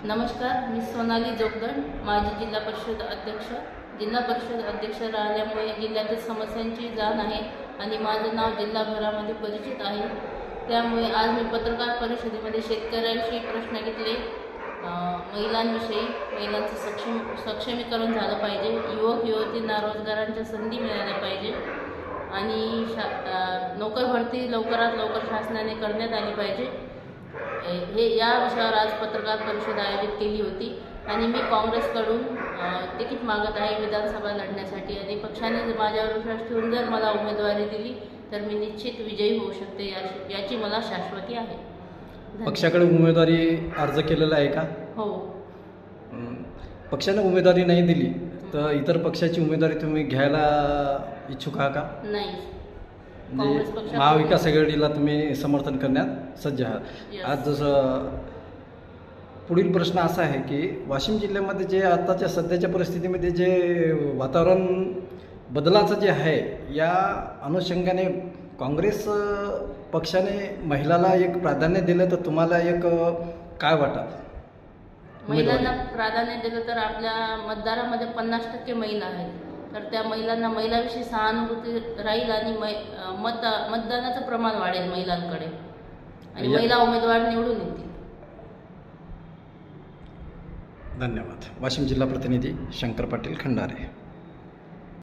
नमस्कार, मी सोनाली जोगदंड, माजी जिल्हा परिषद अध्यक्ष. जिल्हा परिषद अध्यक्ष राहिल्यामुळे जिल्ह्यातील समस्यांची जाण आहे आणि माझं नाव जिल्हाभरामध्ये परिचित आहे. त्यामुळे आज मी पत्रकार परिषदेमध्ये शेतकऱ्यांशी प्रश्न घेतले. महिलांविषयी, महिलांचं सक्षमीकरण झालं पाहिजे, युवक युवतींना रोजगारांच्या संधी मिळाल्या पाहिजे आणि नोकर भरती लवकरात लवकर शासनाने करण्यात आली पाहिजे. हे या विषयावर आज पत्रकार परिषद आयोजित केली होती आणि मी काँग्रेसकडून तिकीट मागत आहे विधानसभा लढण्यासाठी आणि पक्षाने माझ्यावर विश्वास ठेवून जर मला उमेदवारी दिली तर मी निश्चित विजयी होऊ शकते याची मला शाश्वती आहे. पक्षाकडे उमेदवारी अर्ज केलेला आहे का? हो. पक्षाने उमेदवारी नाही दिली तर इतर पक्षाची उमेदवारी तुम्ही घ्यायला इच्छुक आहात का? नाही. म्हणजे महाविकास आघाडीला तुम्ही समर्थन करण्यात सज्ज आहात. आज जसं पुढील प्रश्न असा आहे की वाशिम जिल्ह्यामध्ये जे आताच्या सध्याच्या परिस्थितीमध्ये जे वातावरण बदलाचं जे आहे या अनुषंगाने काँग्रेस पक्षाने महिलाला एक प्राधान्य दिलं तर तुम्हाला एक काय वाटतं? महिलांना प्राधान्य दिलं तर आपल्या मतदारामध्ये 50% महिला आहेत, तर त्या महिलांना महिलाविषयी सहानुभूती राहील आणि मतदानाचं प्रमाण वाढेल महिलांकडे आणि महिला उमेदवार निवडून येतील. धन्यवाद. वाशिम जिल्हा प्रतिनिधी शंकर पाटील खंडारे.